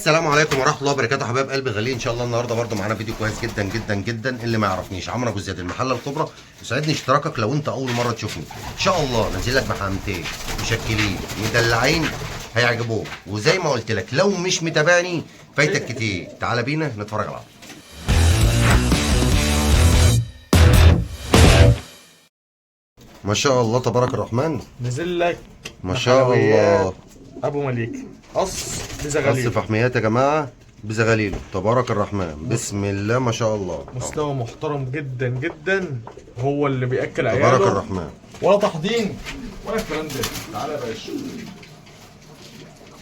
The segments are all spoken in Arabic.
السلام عليكم ورحمه الله وبركاته حبايب قلبي غاليين. ان شاء الله النهارده برده معانا فيديو كويس جدا جدا جدا. اللي ما يعرفنيش، عمرو ابو زياد المحله الكبرى. يسعدني اشتراكك لو انت اول مره تشوفني. ان شاء الله نازل لك بحمامتين مشكلين مدلعين هيعجبوك، وزي ما قلت لك لو مش متابعني فايتك كتير. تعالى بينا نتفرج على بعض. ما شاء الله تبارك الرحمن. نزل لك ما شاء الله ابو مليك قص بزغاليل. قص فحميات يا جماعه بزغاليله تبارك الرحمن. بسم الله ما شاء الله. مستوى محترم جدا جدا، هو اللي بياكل عياله تبارك الرحمن. ولا تحضين ولا الكلام ده. تعالى يا باشا.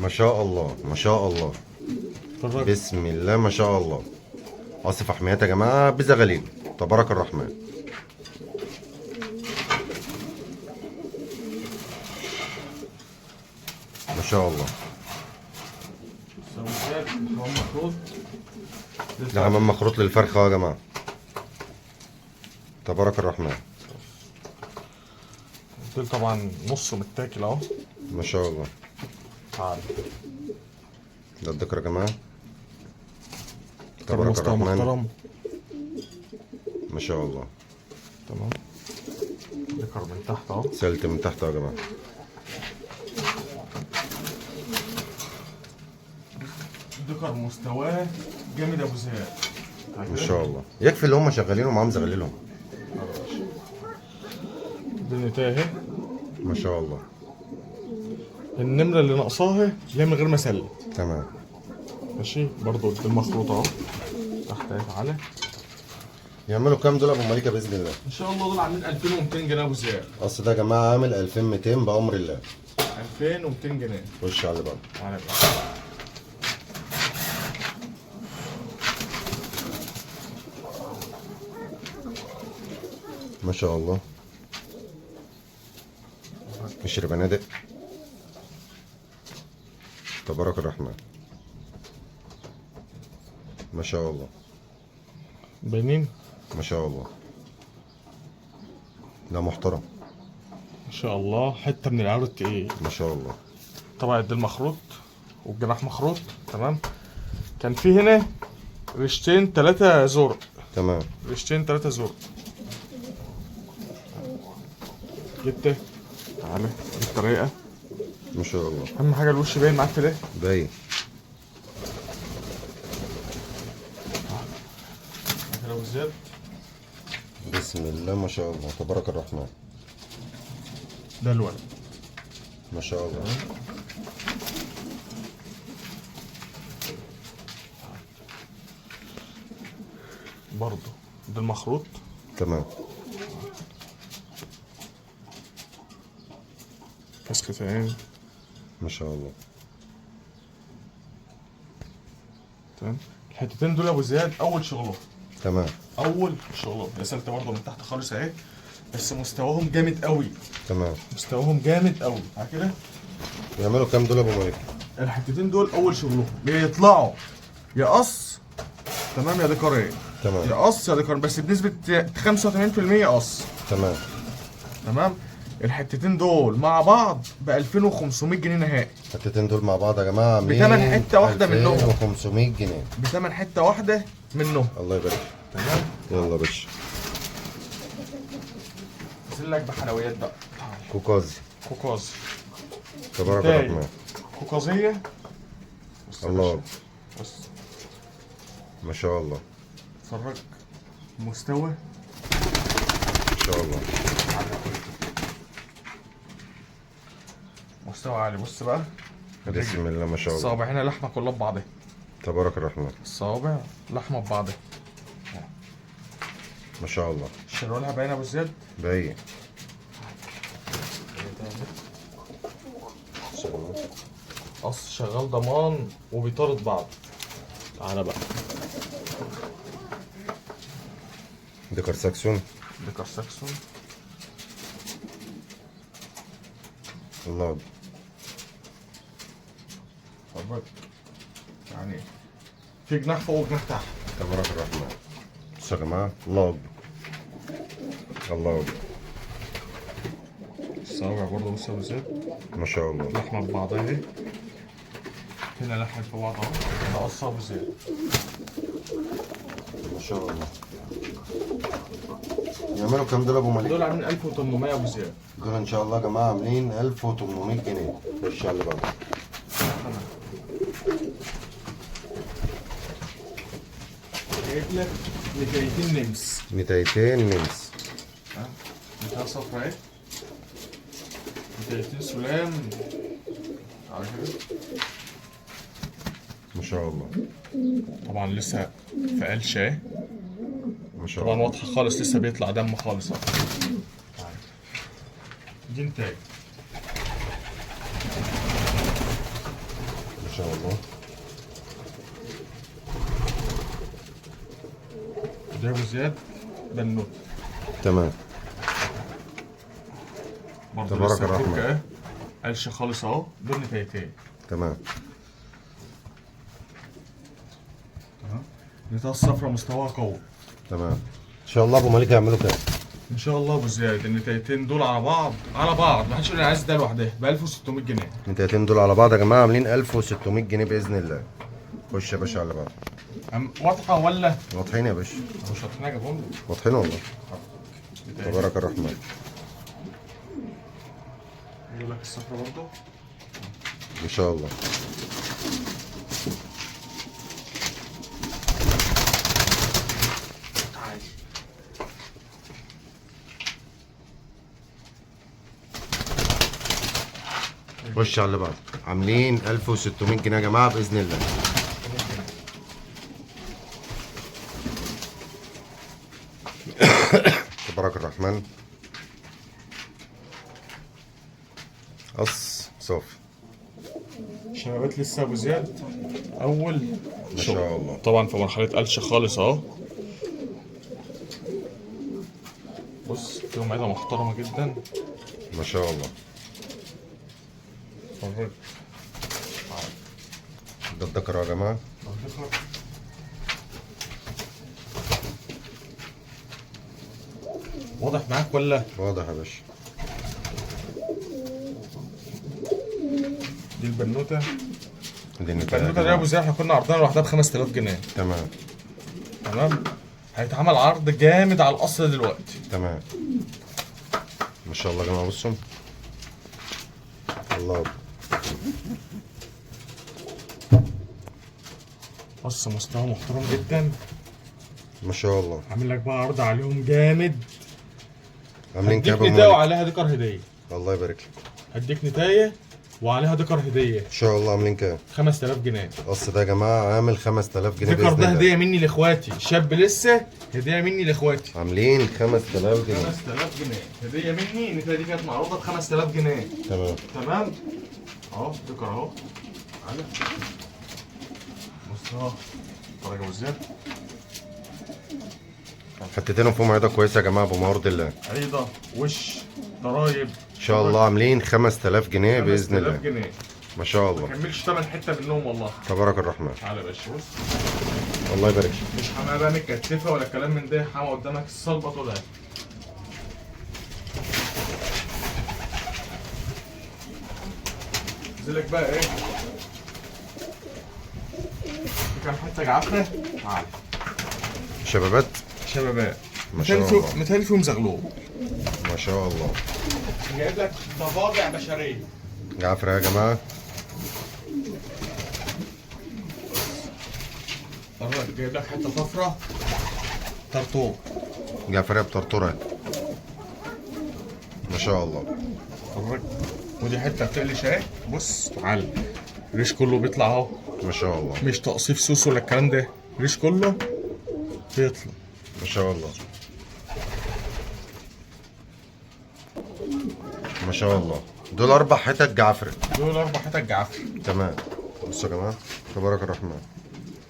ما شاء الله ما شاء الله. بسم الله ما شاء الله. قص فحميات يا جماعه بزغاليله تبارك الرحمن. ما شاء الله. ده حمام مخروط للفرخه يا جماعه تبارك الرحمن. دول طبعا نص متاكل اهو. ما شاء الله. تعالى ده الذكر يا جماعه تبارك مستوى الرحمن. محترم ما شاء الله. تمام. ذكر من تحت اهو. سلت من تحت يا جماعه. ذكر مستواه جامد ابو زياد. ما شاء الله. يكفي اللي هم شغالين ومعاهم زغللهم. الدنيا اهي. ما شاء الله. النمره اللي ناقصاها اللي هي من غير مسله. تمام. ماشي برضه المخروط اهو تحت اهي. تعالى. يعملوا كام دول ابو مليكه باذن الله؟ ان شاء الله دول عاملين 2200 جنيه ابو زياد. اصل ده يا جماعه عامل 2200 بامر الله. 2200 جنيه. خش على اللي بعده. تعالى بقى. ما شاء الله. قشر بنادق تبارك الرحمن. ما شاء الله. بنين. ما شاء الله. ده محترم. ما شاء الله. حته من العرض ايه. ما شاء الله. طبعا ده المخروط والجناح مخروط. تمام. كان في هنا ريشتين 3 زرق. تمام. ريشتين 3 زرق. جبته. تعالى بالطريقه. ما شاء الله. اهم حاجه الوش باين معاك كده. باين. لو زاد. بسم الله ما شاء الله تبارك الرحمن. ده الولد. ما شاء الله. برضه ده المخروط. تمام. كسكتين. ما شاء الله. تمام. الحتتين دول ابو زياد اول شغلهم. تمام. اول شغلهم. رسلت برضه من تحت خالص اهي، بس مستواهم جامد قوي. تمام. مستواهم جامد قوي. على كده يعملوا كام دول ابو مليكه؟ الحتتين دول اول شغلهم بيطلعوا يا قص. تمام يا ديكوريه. تمام. يا قص يا ديكور، بس بنسبه 85% قص. تمام. تمام. الحتتين دول مع بعض ب 2500 جنيه نهائي. الحتتين دول مع بعض يا جماعه بتمن حته واحده منهم. 2500 جنيه. بتمن حته واحده منهم. الله يبارك. تمام. يلا يا باشا. نزل لك بحلويات بقى. كوكازي كوكاز. تبارك نتايج. الرحمن. كوكازيه. بص يا الله. باشا. بص. ما شاء الله. اتفرج. مستوى. ما شاء الله. مستوى عالي. بص بقى. بسم الله ما شاء الله. الصوابع هنا لحمه كلها ببعضها. تبارك الرحمن. الصوابع لحمه ببعضها. ما شاء الله. الشرولها باينه ابو زياد. باين. قص شغال ضمان وبيطارد بعض. تعالى بقى. ديكر ساكسون. ديكر ساكسون. الله أكبر. اتفرج. يعني في جناح فوق وجناح تحت. تبارك الرحمن. بصوا يا جماعه الله اكبر. الله اكبر. الصوابع برضه بص يا ابو زياد. ما شاء الله. لحمه ببعضها اهي. هنا لحم في بعض اهو. ده قصه ابو زياد. ما شاء الله. يعملوا كام دول ابو مليك؟ دول عاملين 1800 ابو زياد. دول ان شاء الله يا جماعه عاملين 1800 جنيه. خش على اللي بعده. جايب لك نتايتين نمس. نتايتين نمس. ها نتايه صفرا اهي. نتايتين سلام على كده. ما شاء الله. طبعا لسه في قلشه اهي. ما شاء طبعا الله. واضحه خالص، لسه بيطلع دم خالص اهو. دي نتايه. ما شاء الله. ده ابو زياد بنوت. تمام. برضه تبارك لسه الرحمن. فك اهي. قلشه خالص اهو. دول نتايتين. تمام. النتايه الصفرا مستواها قوي. تمام. ان شاء الله ابو مليك هيعملوا كام؟ ان شاء الله ابو زياد النتايتين دول على بعض ما حدش يقول انا عايز ده لوحدها ب 1600 جنيه. النتايتين دول على بعض يا جماعه عاملين 1600 جنيه باذن الله. خش يا باشا على اللي بعده. واضحه ولا؟ واضحين يا باشا. مش واضحين يا جابون. واضحين والله. تبارك الرحمن. يقول لك الصفرا برضه. ان شاء الله. خش على اللي بعده. عاملين 1600 جنيه يا جماعه باذن الله. تبارك الرحمن. قص صافي. شبابات لسه ابو زياد اول ما شاء الله. طبعا في مرحله قلشه خالص اهو. بص فيهم عيله محترمه جدا. ما شاء الله. اتفرج. ده الذكر يا جماعه. واضح معاك ولا؟ واضح يا باشا. دي البنوته. دي البنوته دي يا ابو زياد احنا كنا عرضنا لوحدها ب 5000 جنيه. تمام. تمام. هيتعمل عرض جامد على الاصل دلوقتي. تمام. ما شاء الله يا جماعه بصوا. الله أكبر. بص مستوى محترم جدا. ما شاء الله. عامل لك بقى عرض عليهم جامد. عاملين هديك كام يا نتايه مالك؟ وعليها ديكر هديه. الله يبارك لك. هديك نتايه وعليها ديكر هديه. ان شاء الله. عاملين كام؟ 5000 جنيه. القص ده يا جماعه عامل 5000 جنيه ديكر باذن ده الله. هديه مني لاخواتي، شاب لسه هديه مني لاخواتي. عاملين 5000 جنيه. 5000 جنيه هديه مني. النتايه دي كانت معروضه ب 5000 جنيه. تمام. تمام. اهو ديكر اهو. تعالى بص اهو. اتفرج يا ابو زياد. حتتين فيهم عياده كويسه يا جماعه بمعرض الله. عريضه وش ضرايب. ان شاء الله عاملين 5000 جنيه باذن 5000 الله. جنيه. ما شاء الله. ما كملش ثمن حته منهم والله. تبارك الرحمن. تعالى يا باشا بص. الله يبارك فيك. مش حمايه بقى متكتفه ولا كلام من ده. حمايه قدامك الصلبه طول اهي. نزلك بقى ايه؟ في كام حته جعفره؟ تعالى. شبابات. شبابات. ما شاء الله. متهيألي فيهم زغلول. ما شاء الله. جايب لك ضفادع بشريه. جعفر يا جماعه. جايب لك حته طفره طرطور. جعفريه بطرطوره. ما شاء الله. اتفرج. ودي حته بتقلش اهي. بص تعالى. الريش كله بيطلع اهو. ما شاء الله. مش تقصيف سوس ولا الكلام ده. الريش كله بيطلع. ما شاء الله. ما شاء الله. دول 4 حتت جعفر. دول 4 حتت جعفر. تمام. بصوا يا جماعه. تبارك الرحمن.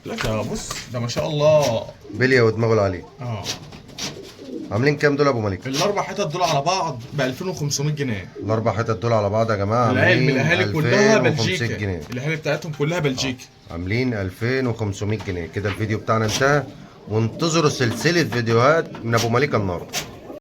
لا ده بص ده ما شاء الله. بليه ودماغه العاليه. اه. عاملين كام دول يا ابو مليك؟ ال4 حتت دول على بعض ب 2500 جنيه. ال4 حتت دول على بعض يا جماعه العيال من عاملين الاهالي كلها 2500 بلجيكا. جنيه. الاهالي بتاعتهم كلها بلجيكا. عاملين 2500 جنيه. كده الفيديو بتاعنا انتهى، وانتظروا سلسله فيديوهات من ابو مليك النهارده.